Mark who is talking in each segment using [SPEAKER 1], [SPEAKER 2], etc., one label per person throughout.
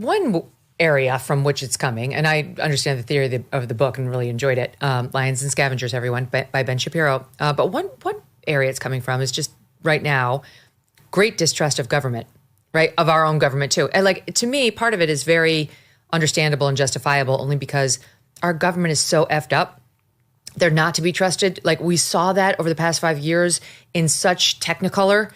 [SPEAKER 1] one area from which it's coming, and I understand the theory of the book and really enjoyed it, Lions and Scavengers, everyone, by Ben Shapiro. But one area it's coming from is just right now, great distrust of government, right? Of our own government too. And like, to me, part of it is very understandable and justifiable only because our government is so effed up. They're not to be trusted. Like, we saw that over the past 5 years in such technicolor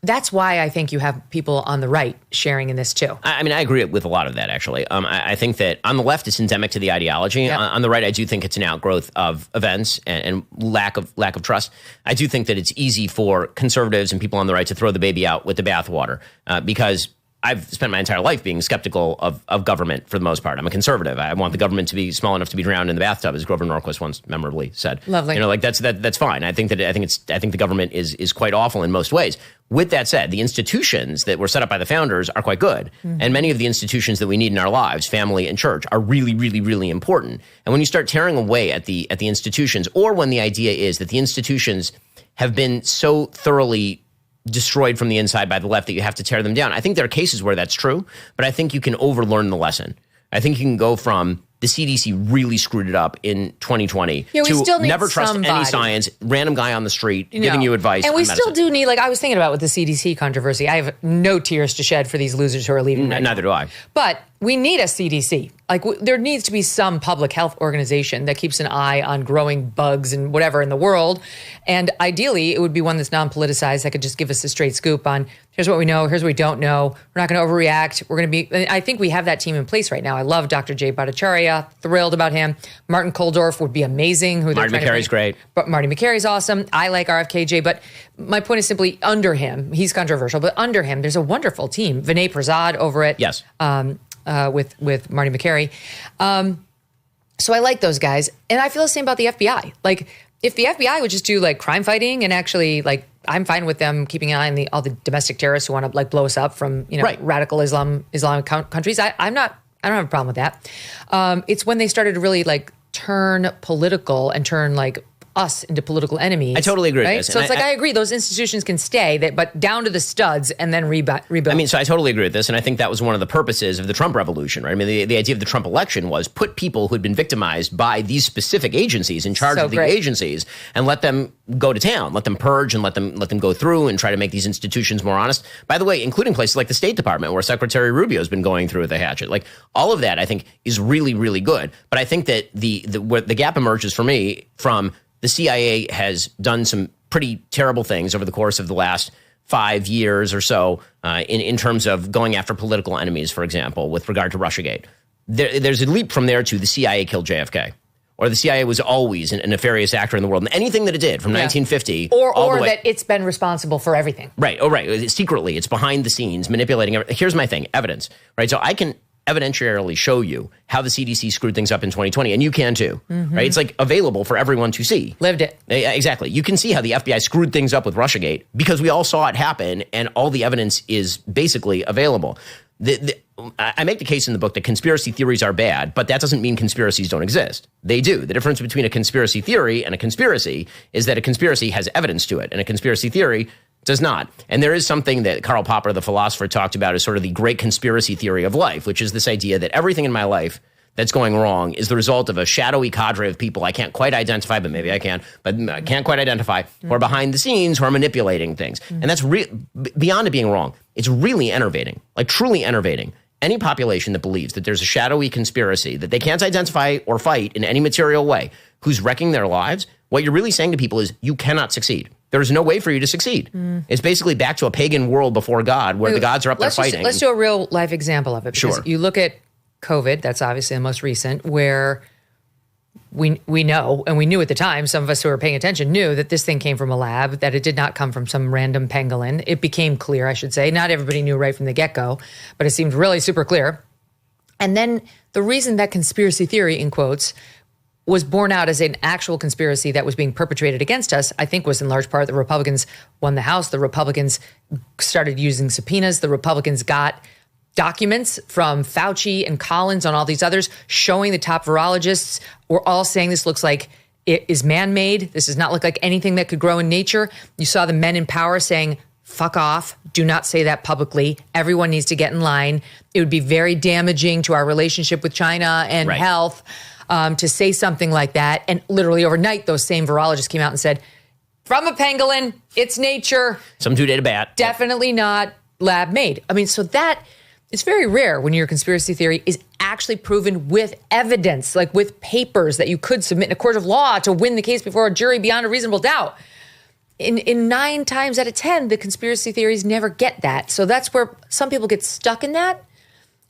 [SPEAKER 1] that's why I think you have people on the right sharing in this too.
[SPEAKER 2] I mean, I agree with a lot of that, actually. I think that on the left, it's endemic to the ideology. Yep. On the right, I do think it's an outgrowth of events and lack of trust. I do think that it's easy for conservatives and people on the right to throw the baby out with the bathwater because I've spent my entire life being skeptical of government for the most part. I'm a conservative. I want the government to be small enough to be drowned in the bathtub, as Grover Norquist once memorably said.
[SPEAKER 1] Lovely.
[SPEAKER 2] You know, like that's fine. I think the government is quite awful in most ways. With that said, the institutions that were set up by the founders are quite good. Mm-hmm. And many of the institutions that we need in our lives, family and church, are really, really, really important. And when you start tearing away at the institutions, or when the idea is that the institutions have been so thoroughly destroyed from the inside by the left that you have to tear them down. I think there are cases where that's true, but I think you can overlearn the lesson. I think you can go from the CDC really screwed it up in 2020 to never trust any science, random guy on the street giving you advice.
[SPEAKER 1] And we still do need, like I was thinking about with the CDC controversy, I have no tears to shed for these losers who are leaving.
[SPEAKER 2] Neither do I.
[SPEAKER 1] But we need a CDC. Like, there needs to be some public health organization that keeps an eye on growing bugs and whatever in the world. And ideally, it would be one that's non-politicized that could just give us a straight scoop on here's what we know, here's what we don't know. We're not going to overreact. We're going to be, I think we have that team in place right now. I love Dr. Jay Bhattacharya, thrilled about him. Martin Kulldorff would be amazing.
[SPEAKER 2] Marty McCary's great.
[SPEAKER 1] But Marty McCary's awesome. I like RFKJ, but my point is simply under him, he's controversial, but under him, there's a wonderful team. Vinay Prasad over it.
[SPEAKER 2] Yes.
[SPEAKER 1] With Marty McCary. So I like those guys. And I feel the same about the FBI. Like, if the FBI would just do like crime fighting and actually, like, I'm fine with them keeping an eye on all the domestic terrorists who want to like blow us up from, radical Islamic countries. I don't have a problem with that. It's when they started to really like turn political and turn like us into political enemies.
[SPEAKER 2] I totally agree with this.
[SPEAKER 1] So it's I agree, those institutions can stay, but down to the studs and then rebuild.
[SPEAKER 2] I mean, so I totally agree with this, and I think that was one of the purposes of the Trump revolution, right? I mean, the idea of the Trump election was put people who had been victimized by these specific agencies in charge of the agencies and let them go to town, let them purge and let them go through and try to make these institutions more honest. By the way, including places like the State Department, where Secretary Rubio has been going through with a hatchet. Like, all of that, I think, is really, really good. But I think that where the gap emerges for me from the CIA has done some pretty terrible things over the course of the last 5 years or so in terms of going after political enemies, for example, with regard to Russiagate. There's a leap from there to the CIA killed JFK. Or the CIA was always a nefarious actor in the world. And anything that it did from 1950
[SPEAKER 1] or that it's been responsible for everything.
[SPEAKER 2] Right. Oh, right. Secretly, it's behind the scenes, manipulating everything. Here's my thing, evidence. Right. So I can evidentiarily show you how the CDC screwed things up in 2020, and you can too, right? It's like available for everyone to see.
[SPEAKER 1] Lived it.
[SPEAKER 2] Exactly. You can see how the FBI screwed things up with Russiagate because we all saw it happen, and all the evidence is basically available. I make the case in the book that conspiracy theories are bad, but that doesn't mean conspiracies don't exist. They do. The difference between a conspiracy theory and a conspiracy is that a conspiracy has evidence to it, and a conspiracy theory does not. And there is something that Karl Popper, the philosopher, talked about as sort of the great conspiracy theory of life, which is this idea that everything in my life that's going wrong is the result of a shadowy cadre of people I can't quite identify, but maybe I can, but I can't quite identify, who are behind the scenes, who are manipulating things. And that's beyond it being wrong. It's really enervating, like truly enervating. Any population that believes that there's a shadowy conspiracy that they can't identify or fight in any material way, who's wrecking their lives, what you're really saying to people is you cannot succeed. There's no way for you to succeed. It's basically back to a pagan world before God where the gods are up there fighting.
[SPEAKER 1] Let's do a real life example of it. Because you look at COVID, that's obviously the most recent, where we know, and we knew at the time, some of us who were paying attention knew that this thing came from a lab, that it did not come from some random pangolin. It became clear, I should say. Not everybody knew right from the get-go, but it seemed really super clear. And then the reason that conspiracy theory, in quotes, was born out as an actual conspiracy that was being perpetrated against us, I think was in large part the Republicans won the House. The Republicans started using subpoenas. The Republicans got documents from Fauci and Collins and all these others showing the top virologists were all saying this looks like it is man-made. This does not look like anything that could grow in nature. You saw the men in power saying fuck off. Do not say that publicly. Everyone needs to get in line. It would be very damaging to our relationship with China and health to say something like that. And literally overnight, those same virologists came out and said, from a pangolin, it's nature.
[SPEAKER 2] Some dude ate a bat.
[SPEAKER 1] Definitely not lab made. I mean, so that it's very rare when your conspiracy theory is actually proven with evidence, like with papers that you could submit in a court of law to win the case before a jury beyond a reasonable doubt. In 9 times out of 10, the conspiracy theories never get that. So that's where some people get stuck in that.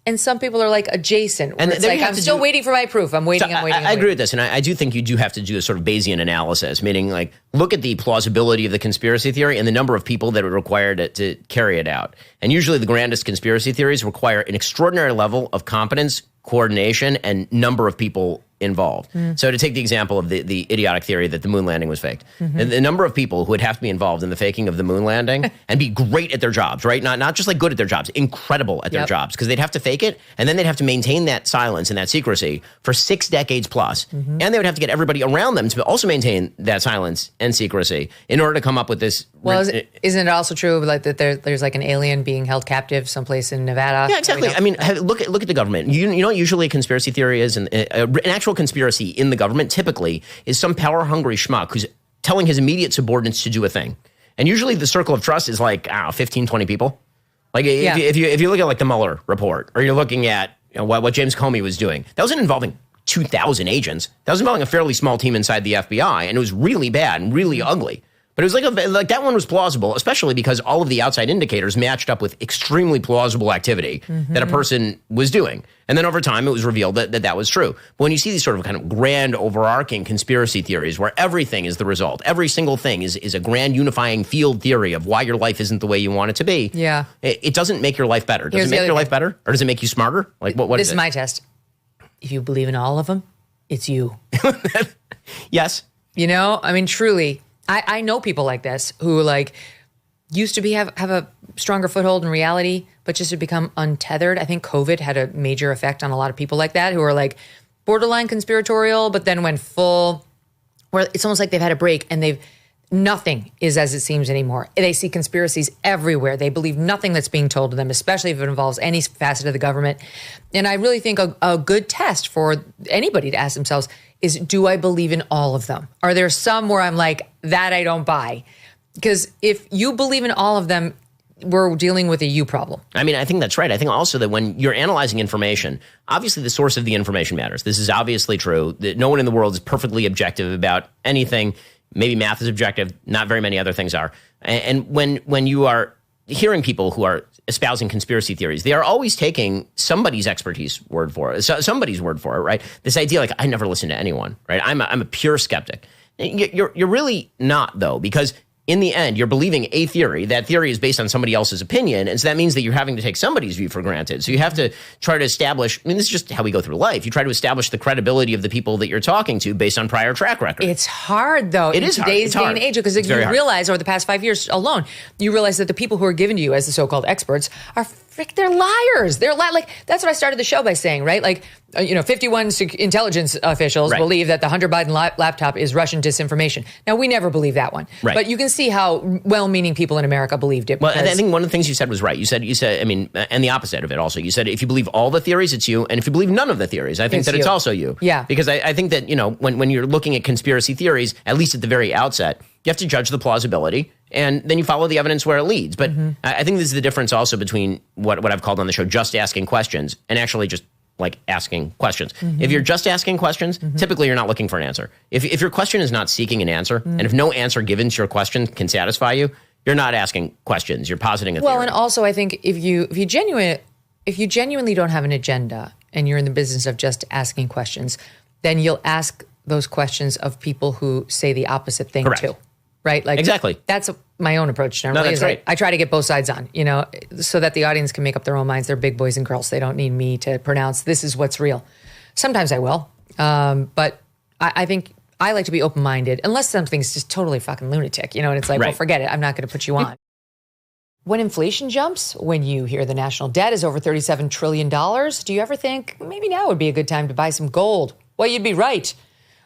[SPEAKER 1] And some people are like adjacent. And it's like, I'm still waiting for my proof. I'm waiting.
[SPEAKER 2] I agree with this. And I do think you do have to do a sort of Bayesian analysis, meaning like look at the plausibility of the conspiracy theory and the number of people that are required to carry it out. And usually the grandest conspiracy theories require an extraordinary level of competence, coordination, and number of people involved. So to take the example of the idiotic theory that the moon landing was faked, the number of people who would have to be involved in the faking of the moon landing and be great at their jobs, right? Not just like good at their jobs, incredible at their jobs, because they'd have to fake it and then they'd have to maintain that silence and that secrecy for 6 decades plus. And they would have to get everybody around them to also maintain that silence and secrecy in order to come up with this.
[SPEAKER 1] Well, isn't it also true like that there's like an alien being held captive someplace in Nevada?
[SPEAKER 2] Yeah, exactly. I mean, look at the government. You know what usually a conspiracy theory is? An actual conspiracy in the government typically is some power-hungry schmuck who's telling his immediate subordinates to do a thing. And usually the circle of trust is like, I don't know, 15, 20 people. Like if you look at like the Mueller report, or you're looking at what James Comey was doing, that wasn't involving 2,000 agents. That was involving a fairly small team inside the FBI, and it was really bad and really ugly. But it was like that one was plausible, especially because all of the outside indicators matched up with extremely plausible activity that a person was doing. And then over time, it was revealed that was true. But when you see these sort of kind of grand overarching conspiracy theories where everything is the result, every single thing is a grand unifying field theory of why your life isn't the way you want it to be, it doesn't make your life better. Does it make your life better? Or does it make you smarter? Like what
[SPEAKER 1] this is my test. If you believe in all of them, it's you.
[SPEAKER 2] Yes.
[SPEAKER 1] I mean, truly. I know people like this who like used to have a stronger foothold in reality, but just to become untethered. I think COVID had a major effect on a lot of people like that who are like borderline conspiratorial, but then went full, where it's almost like they've had a break and nothing is as it seems anymore. They see conspiracies everywhere. They believe nothing that's being told to them, especially if it involves any facet of the government. And I really think a good test for anybody to ask themselves is, do I believe in all of them? Are there some where I'm like, that I don't buy? Because if you believe in all of them, we're dealing with a you problem.
[SPEAKER 2] I mean, I think that's right. I think also that when you're analyzing information, obviously the source of the information matters. This is obviously true. That no one in the world is perfectly objective about anything. Maybe math is objective. Not very many other things are. And when you are hearing people who are espousing conspiracy theories, they are always taking somebody's expertise word for it, somebody's word for it, right? This idea like, I never listen to anyone, right? I'm a pure skeptic. You're really not, though, because in the end, you're believing a theory. That theory is based on somebody else's opinion. And so that means that you're having to take somebody's view for granted. So you have to try to establish, I mean, this is just how we go through life. You try to establish the credibility of the people that you're talking to based on prior track record.
[SPEAKER 1] It's hard, though, in today's day and age, because you realize over the past 5 years alone, you realize that the people who are given to you as the so-called experts are they're liars. They're like, that's what I started the show by saying, right? Like, 51 intelligence officials believe that the Hunter Biden laptop is Russian disinformation. Now, we never believe that one. Right. But you can see how well-meaning people in America believed it.
[SPEAKER 2] Well, I think one of the things you said was right. You said, I mean, and the opposite of it also. You said, if you believe all the theories, it's you. And if you believe none of the theories, I think it's also you. Yeah. Because I think that, when you're looking at conspiracy theories, at least at the very outset, you have to judge the plausibility, and then you follow the evidence where it leads. But I think this is the difference also between what I've called on the show just asking questions and actually just like asking questions. If you're just asking questions, typically you're not looking for an answer. If your question is not seeking an answer, and if no answer given to your question can satisfy you, you're not asking questions. You're positing a theory.
[SPEAKER 1] Well, and also I think if you genuinely don't have an agenda and you're in the business of just asking questions, then you'll ask those questions of people who say the opposite thing too. Right? Like
[SPEAKER 2] exactly.
[SPEAKER 1] That's my own approach generally.
[SPEAKER 2] No, that's right.
[SPEAKER 1] I try to get both sides on, so that the audience can make up their own minds. They're big boys and girls. They don't need me to pronounce this is what's real. Sometimes I will. But I think I like to be open-minded unless something's just totally fucking lunatic, and it's like, well, forget it. I'm not going to put you on. When inflation jumps, when you hear the national debt is over $37 trillion, do you ever think maybe now would be a good time to buy some gold? Well, you'd be right.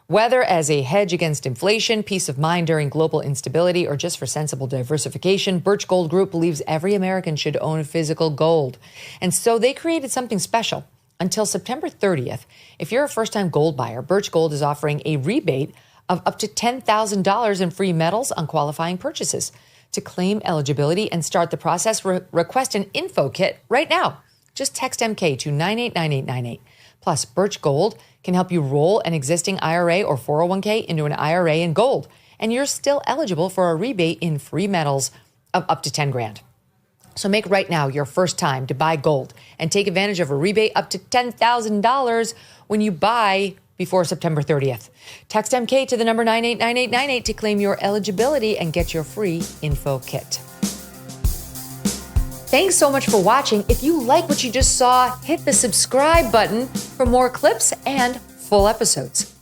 [SPEAKER 1] Whether as a hedge against inflation, peace of mind during global instability, or just for sensible diversification, Birch Gold Group believes every American should own physical gold. And so they created something special. Until September 30th, if you're a first-time gold buyer, Birch Gold is offering a rebate of up to $10,000 in free metals on qualifying purchases. To claim eligibility and start the process, request an info kit right now. Just text MK to 989898. Plus, Birch Gold can help you roll an existing IRA or 401k into an IRA in gold, and you're still eligible for a rebate in free metals of up to 10 grand. So make right now your first time to buy gold and take advantage of a rebate up to $10,000 when you buy before September 30th. Text MK to the number 989898 to claim your eligibility and get your free info kit. Thanks so much for watching. If you like what you just saw, hit the subscribe button for more clips and full episodes.